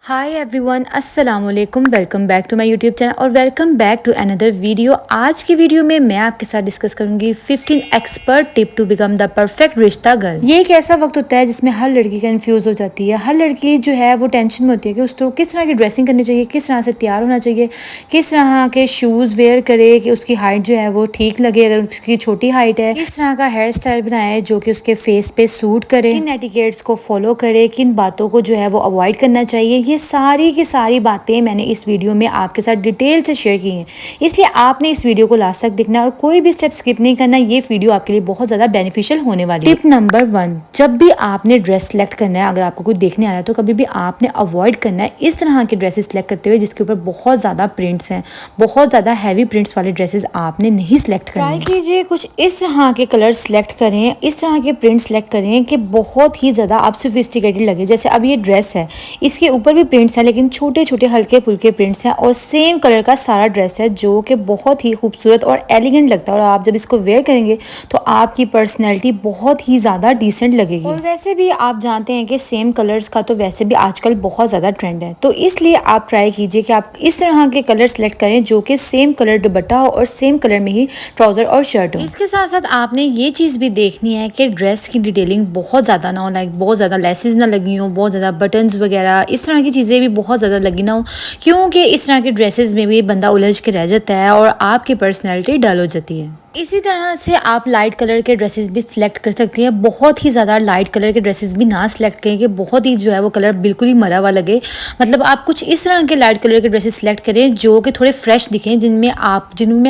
हाय everyone, अस्सलाम वालेकुम। Welcome back to my YouTube channel और welcome back to another video. आज की वीडियो में मैं आपके साथ डिस्कस करूंगी 15 expert tip to become the perfect रिश्ता गर्ल। ये एक ऐसा वक्त होता है जिसमें हर लड़की कंफ्यूज हो जाती है। हर लड़की जो है वो टेंशन में होती है कि उसको किस तरह की ड्रेसिंग करनी चाहिए, किस तरह से तैयार होना चाहिए, किस तरह के शूज़ वेयर करे कि उसकी हाइट जो है वो ठीक लगे, अगर उसकी छोटी हाइट है किस तरह का हेयर स्टाइल बनाए जो कि उसके फेस पे सूट करे, किन एटिकेट्स को फॉलो करे, किन बातों को जो है वो अवॉइड करना चाहिए। ये सारी की सारी बातें मैंने इस वीडियो में आपके साथ डिटेल से शेयर की हैं, इसलिए आपने इस वीडियो को लास्ट तक देखना और कोई भी स्टेप स्किप नहीं करना। ये वीडियो आपके लिए बहुत ज़्यादा बेनिफिशियल होने वाली है। टिप नंबर 1, जब भी आपने ड्रेस सेलेक्ट करना है, अगर आपको कोई देखने आ रहा है तो कभी भी आपने अवॉइड करना है इस तरह के ड्रेसेस सेलेक्ट करते हुए जिसके ऊपर बहुत ज़्यादा प्रिंट्स हैं। बहुत ज़्यादा हैवी प्रिंट्स वाले ड्रेसेस आपने नहीं सेलेक्ट करना। ट्राई कीजिए कुछ इस तरह के कलर सेलेक्ट करें, इस तरह के प्रिंट सेलेक्ट करें कि बहुत ही ज़्यादा आप सोफिस्टिकेटेड लगे। जैसे अब ये ड्रेस है, इसके ऊपर भी प्रिंट्स हैं लेकिन छोटे छोटे हल्के फुल्के प्रिंट्स हैं और सेम कलर का सारा ड्रेस है जो कि बहुत ही खूबसूरत और एलिगेंट लगता है। और आप जब इसको वेयर करेंगे तो आपकी पर्सनैलिटी बहुत ही ज़्यादा डिसेंट लगेगी। और वैसे भी आप जानते हैं कि सेम कलर्स का तो वैसे भी आजकल बहुत ज़्यादा ट्रेंड है, तो इसलिए आप ट्राई कीजिए कि आप इस तरह के कलर सेलेक्ट करें जो कि सेम कलर दुपट्टा हो और सेम कलर में ही ट्राउज़र और शर्ट हो। इसके साथ साथ आपने ये चीज़ भी देखनी है कि ड्रेस की डिटेलिंग बहुत ज़्यादा ना हो, लाइक बहुत ज़्यादा लेसेस ना लगी हो, बहुत ज़्यादा बटन्स वगैरह इस तरह की चीज़ें भी बहुत ज़्यादा लगी ना हो, क्योंकि इस तरह के ड्रेसेस में भी बंदा उलझ के रह जाता है और आपकी पर्सनैलिटी डल हो जाती है। इसी तरह से आप लाइट कलर के ड्रेसेस भी सिलेक्ट कर सकती हैं। बहुत ही ज़्यादा लाइट कलर के ड्रेसेस भी ना सिलेक्ट करें कि बहुत ही जो है वो कलर बिल्कुल ही मरा हुआ लगे। मतलब आप कुछ इस तरह के लाइट कलर के ड्रेसेस सिलेक्ट करें जो कि थोड़े फ्रेश दिखें, जिनमें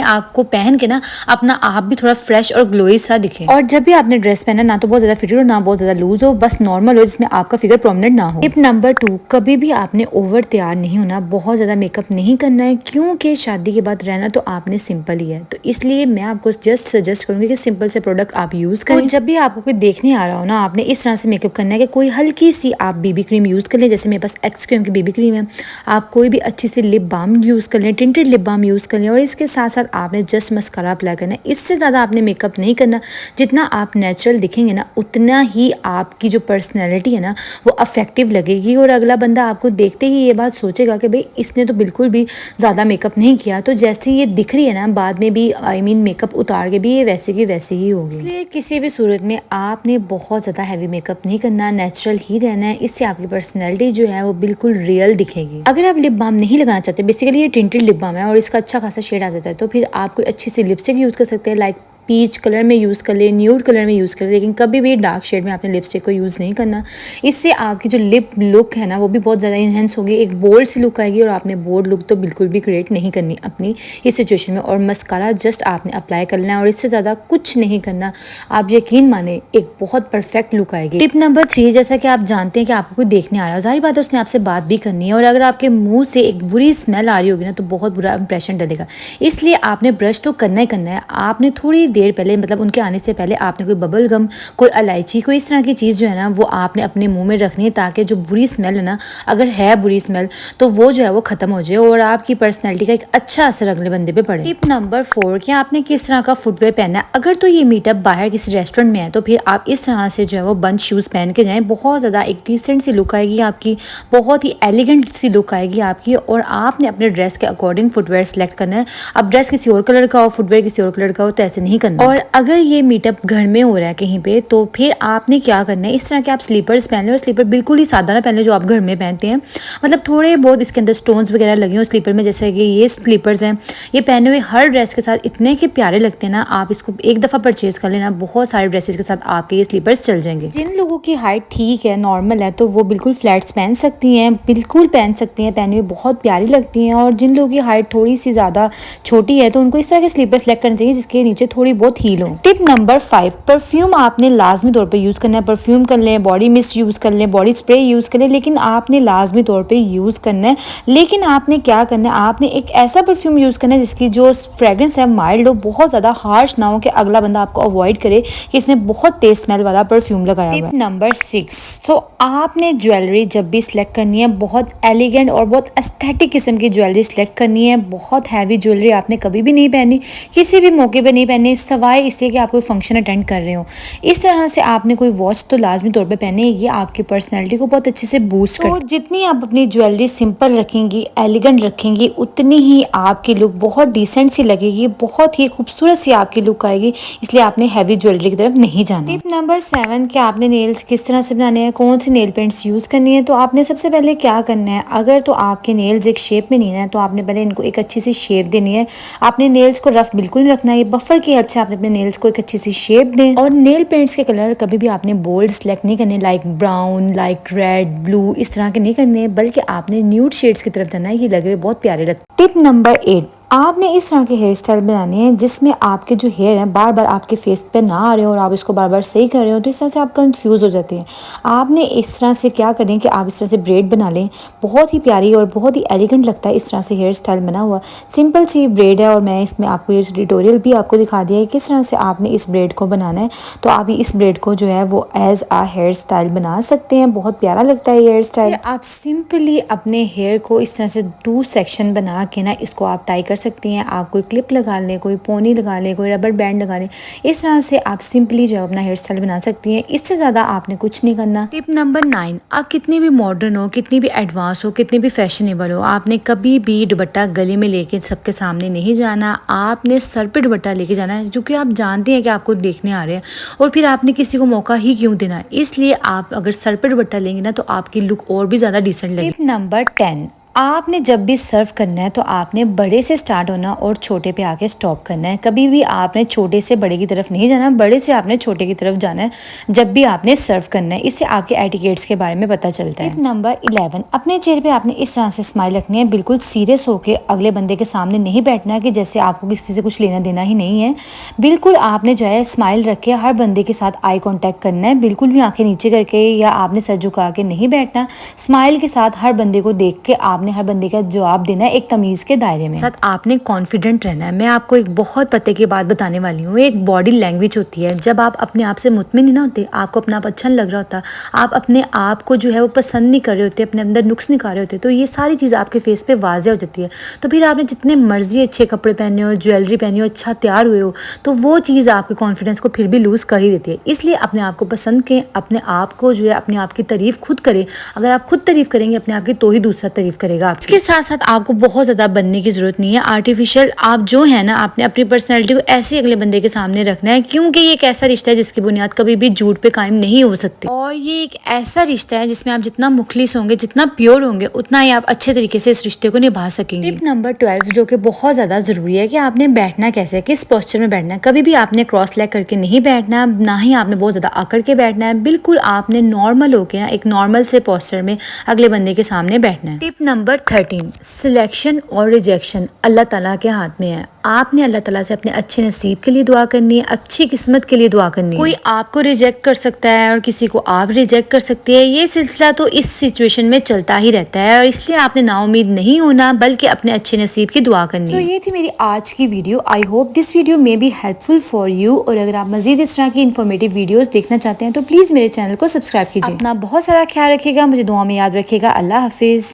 आपको पहन के ना अपना आप भी थोड़ा फ्रेश और ग्लोई सा दिखे। और जब भी आपने ड्रेस पहना ना तो बहुत ज़्यादा फिटेड हो ना बहुत ज़्यादा लूज हो, बस नॉर्मल हो जिसमें आपका फिगर प्रोमिनेंट ना हो। टिप नंबर 2, कभी भी आपने ओवर तैयार नहीं होना, बहुत ज़्यादा मेकअप नहीं करना है क्योंकि शादी के बाद रहना तो आपने सिंपल ही है। तो इसलिए मैं आपको जस्ट सजेस्ट करूंगी कि सिंपल से प्रोडक्ट आप यूज़ करें। जब भी आपको कोई देखने आ रहा हो ना, आपने इस तरह से मेकअप करना है कि कोई हल्की सी आप बीबी क्रीम यूज़ कर लें। जैसे मेरे पास एक्स क्रीम की बीबी क्रीम है, आप कोई भी अच्छी सी लिप बाम यूज़ कर लें, टिंटेड लिप बाम यूज़ कर लें और इसके साथ साथ आपने जस्ट मस्कारा अप्लाई करना है। इससे ज़्यादा आपने मेकअप नहीं करना। जितना आप नेचुरल दिखेंगे ना उतना ही आपकी जो पर्सनैलिटी है ना वो अफेक्टिव लगेगी और अगला बंदा आपको देखते ही ये बात सोचेगा कि भाई इसने तो बिल्कुल भी ज़्यादा मेकअप नहीं किया। तो जैसे ये दिख रही है ना, बाद में भी मेकअप उतार के भी ये वैसे की वैसे ही होगी। इसलिए किसी भी सूरत में आपने बहुत ज़्यादा हैवी मेकअप नहीं करना, नेचुरल ही रहना है। इससे आपकी पर्सनैलिटी जो है वो बिल्कुल रियल दिखेगी। अगर आप लिप बाम नहीं लगाना चाहते, बेसिकली ये टिंटेड लिप बाम है और इसका अच्छा खासा शेड आ जाता है, तो फिर आप कोई अच्छी सी लिपस्टिक यूज़ कर सकते हैं। लाइक पीच कलर में यूज़ कर ले, न्यूड कलर में यूज़ कर ले, लेकिन कभी भी डार्क शेड में आपने लिपस्टिक को यूज़ नहीं करना। इससे आपकी जो लिप लुक है ना वो भी बहुत ज़्यादा इन्हेंस होगी, एक बोल्ड सी लुक आएगी और आपने बोल्ड लुक तो बिल्कुल भी क्रिएट नहीं करनी अपनी इस सिचुएशन में। और मस्कारा जस्ट आपने अप्लाई कर लेना और इससे ज़्यादा कुछ नहीं करना। आप यकीन माने एक बहुत परफेक्ट लुक आएगी। टिप नंबर 3, जैसा कि आप जानते हैं कि आपको कोई देखने आ रहा है, जाहिर बात है उसने आपसे बात भी करनी है और अगर आपके मुँह से एक बुरी स्मेल आ रही होगी ना तो बहुत बुरा इंप्रेशन डलेगा। इसलिए आपने ब्रश तो करना ही करना है। आपने थोड़ी देर पहले, मतलब उनके आने से पहले, आपने कोई बबल गम, कोई इलायची, कोई इस तरह की चीज़ जो है ना वो आपने अपने मुंह में रखनी है ताकि जो बुरी स्मेल है ना, अगर है बुरी स्मेल तो वो जो है वो ख़त्म हो जाए और आपकी पर्सनैलिटी का एक अच्छा असर अगले बंदे पे पड़े। टिप नंबर 4, कि आपने किस तरह का फुटवेयर पहनना है। अगर तो ये मीटअप बाहर किसी रेस्टोरेंट में है तो फिर आप इस तरह से जो है वो बंद शूज़ पहन के जाएँ। बहुत ज़्यादा एक डिसेंट सी लुक आएगी आपकी, बहुत ही एलिगेंट सी लुक आएगी आपकी। और आपने अपने ड्रेस के अकॉर्डिंग फुटवेयर सेलेक्ट करना है। अब ड्रेस किसी और कलर का हो, फुटवेयर किसी और कलर का हो तो ऐसे नहीं करना। और अगर ये मीटअप घर में हो रहा है कहीं पे तो फिर आपने क्या करना है, इस तरह के आप स्लीपर्स पहन लें और स्लीपर बिल्कुल ही सादा ना पहन लें जो आप घर में पहनते हैं। मतलब थोड़े बहुत इसके अंदर स्टोन्स वगैरह लगे हो स्लीपर में, जैसे कि ये स्लीपर्स हैं, ये पहने हुए हर ड्रेस के साथ इतने के प्यारे लगते हैं ना। आप इसको एक दफ़ा परचेज कर लेना, बहुत सारे ड्रेसेस के साथ आपके ये स्लीपर्स चल जाएंगे। जिन लोगों की हाइट ठीक है, नॉर्मल है, तो वो बिल्कुल फ्लैट्स पहन सकती हैं, बिल्कुल पहन सकती हैं, पहनी हुई बहुत प्यारी लगती हैं। और जिन लोगों की हाइट थोड़ी सी ज़्यादा छोटी है तो उनको इस तरह के स्लीपर सेलेक्ट करने चाहिए जिसके नीचे थोड़ी बहुत हील हो। टिप नंबर 5, परफ्यूम आपने लाजमी तौर पे यूज़ करना है। परफ्यूम कर लें, बॉडी मिस्ट यूज़ कर लें, बॉडी स्प्रे यूज़ कर लें, लेकिन आपने लाजमी तौर पे यूज़ करना है। लेकिन आपने क्या करना है, आपने एक ऐसा परफ्यूम यूज़ करना है जिसकी जो फ्रेग्रेंस है माइल्ड हो, बहुत ज़्यादा हार्श ना हो कि अगला बंदा आपको अवॉइड करे कि इसने बहुत तेज स्मेल वाला परफ्यूम लगाया हुआ है। टिप नंबर 6, तो आपने ज्वेलरी जब भी सिलेक्ट करनी है बहुत एलिगेंट और बहुत एस्थेटिक किस्म की ज्वेलरी सिलेक्ट करनी है। बहुत हैवी ज्वेलरी आपने कभी भी नहीं पहनी, किसी भी मौके पर नहीं पहनी। सवाए इसलिए कि आप कोई फंक्शन अटेंड कर रहे हो। इस तरह से आपने कोई वॉच तो लाजमी तौर पे पहने, ये आपकी पर्सनैलिटी को बहुत अच्छे से बूस्ट कर। तो जितनी आप अपनी ज्वेलरी सिंपल रखेंगी, एलिगेंट रखेंगी, उतनी ही आपकी लुक बहुत डिसेंट सी लगेगी, बहुत ही खूबसूरत सी आपकी लुक आएगी। इसलिए आपने हैवी ज्वेलरी की तरफ नहीं जाना। टिप नंबर 7 कि आपने नेल्स किस तरह से बनाने हैं, कौन सी नेल पेंट्स यूज़ करनी है। तो आपने सबसे पहले क्या करना है, अगर तो आपके नेल्स एक शेप में नहीं है तो आपने पहले इनको एक अच्छी सी शेप देनी है। आपने नेल्स को रफ बिल्कुल नहीं रखना है, ये बफर की हेल्प से आपने अपने नेल्स को एक अच्छी सी शेप दें। और नेल पेंट्स के कलर कभी भी आपने बोल्ड सेलेक्ट नहीं करने, like brown, like red, blue, इस तरह के नहीं करने, बल्कि आपने न्यूड शेड्स की तरफ जाना है, ये लगे हुए बहुत प्यारे लगते हैं। टिप नंबर 8, आपने इस तरह के हेयर स्टाइल बनाने हैं जिसमें आपके जो हेयर हैं बार बार आपके फेस पे ना आ रहे हो और आप इसको बार बार सही कर रहे हो, तो इस तरह से आप कंफ्यूज हो जाते हैं। आपने इस तरह से क्या करें कि आप इस तरह से ब्रेड बना लें, बहुत ही प्यारी और बहुत ही एलिगेंट लगता है इस तरह से हेयर स्टाइल बना हुआ। सिंपल सी ब्रेड है और मैं इसमें आपको ये ट्यूटोरियल भी आपको दिखा दिया है किस तरह से आपने इस ब्रेड को बनाना है। तो आप इस ब्रेड को जो है वो एज आ हेयर स्टाइल बना सकते हैं, बहुत प्यारा लगता है हेयर स्टाइल। आप सिंपली अपने हेयर को इस तरह से 2 सेक्शन बना के ना इसको आप टाई कर सकती हैं। आप कोई क्लिप लगा लें, कोई पोनी लगा लें, कोई रबर बैंड लगा लें, इस तरह से आप सिंपली जो है अपना हेयर स्टाइल बना सकती हैं। इससे ज़्यादा आपने कुछ नहीं करना। टिप नंबर 9, आप कितनी भी मॉडर्न हो, कितनी भी एडवांस हो, कितनी भी फैशनेबल हो, आपने कभी भी दुपट्टा गले में लेके सबके सामने नहीं जाना। आपने सर पे दुपट्टा लेके जाना है, जो कि आप जानते हैं कि आपको देखने आ रहे हैं और फिर आपने किसी को मौका ही क्यों देना है। इसलिए आप अगर सर पे दुपट्टा लेंगे ना तो आपकी लुक और भी ज़्यादा डिसेंट लगेगी। टिप नंबर 10, आपने जब भी सर्व करना है तो आपने बड़े से स्टार्ट होना और छोटे पे आके स्टॉप करना है। कभी भी आपने छोटे से बड़े की तरफ नहीं जाना, बड़े से आपने छोटे की तरफ जाना है जब भी आपने सर्व करना है। इससे आपके एटिकेट्स के बारे में पता चलता है। टिप नंबर 11, अपने चेहरे पे आपने इस तरह से स्माइल रखनी है, बिल्कुल सीरियस होकर अगले बंदे के सामने नहीं बैठना है कि जैसे आपको किसी से कुछ लेना देना ही नहीं है। बिल्कुल आपने जो है स्माइल रख के हर बंदे के साथ आई कॉन्टैक्ट करना है, बिल्कुल भी आंखें नीचे करके या आपने सर झुका के नहीं बैठना। स्माइल के साथ हर बंदे को देख के आपने हर बंदे का जवाब देना है एक तमीज के दायरे में। साथ आपने कॉन्फिडेंट रहना है। मैं आपको एक बहुत पते की बात बताने वाली हूँ, एक बॉडी लैंग्वेज होती है। जब आप अपने आप से मुतमिन नहीं ना होते, आपको अपना आप अच्छा नहीं लग रहा होता, आप अपने आप को जो है वो पसंद नहीं कर रहे होते, अपने अंदर नुक्स निकाल रहे होते, तो ये सारी चीज़ आपके फेस पे वाज़ेह हो जाती है। तो फिर आपने जितने मर्जी अच्छे कपड़े पहने हो, ज्वेलरी पहनी हो, अच्छा तैयार हुए हो, तो वो चीज़ आपके कॉन्फिडेंस को फिर भी लूज़ कर ही देती है। इसलिए अपने आप को पसंद करें, अपने आप को जो है अपने आप की तारीफ खुद करें। अगर आप खुद तारीफ करेंगे अपने आप की तो ही दूसरा तारीफ करेगा। इसके साथ साथ आपको बहुत ज़्यादा बनने की ज़रूरत नहीं है आर्टिफिशियल। आप जो है ना आपने अपनी पर्सनैलिटी को ऐसे अगले बंदे के सामने रखना है, क्योंकि ये एक ऐसा रिश्ता है जिसकी बुनियाद कभी भी झूठ पे कायम नहीं हो सकती। और ये एक ऐसा रिश्ता है जिसमें आप जितना मुखलिस होंगे, जितना प्योर होंगे, उतना ही आप अच्छे तरीके से इस रिश्ते को निभा सकेंगे। टिप नंबर 12 जो कि बहुत ज़्यादा ज़रूरी है कि आपने बैठना कैसे है, किस पोस्चर में बैठना है। कभी भी आपने क्रॉस लेग करके नहीं बैठना, ना ही आपने बहुत ज़्यादा आकर के बैठना है। बिल्कुल आपने नॉर्मल होकर ना एक नॉर्मल से पोस्चर में अगले बंदे के सामने बैठना है। टिप नंबर 13, सिलेक्शन और रिजेक्शन अल्लाह ताला के हाथ में है। आपने अल्लाह ताला से अपने अच्छे नसीब के लिए दुआ करनी है, अच्छी किस्मत के लिए दुआ करनी है। कोई आपको रिजेक्ट कर सकता है और किसी को आप रिजेक्ट कर सकते हैं। ये सिलसिला तो इस सिचुएशन में चलता ही रहता है और इसलिए आपने नाउम्मीद नहीं होना, बल्कि अपने अच्छे नसीब की दुआ करनी है। तो ये थी मेरी आज की video. I hope this video may be helpful for you. और अगर आप मजीद इस तरह की इन्फॉर्मेटिव वीडियोस देखना चाहते हैं तो प्लीज़ मेरे चैनल को सब्सक्राइब कीजिए। अपना बहुत सारा ख्याल रखिएगा, मुझे दुआ में याद रखिएगा। अल्लाह हाफिज़।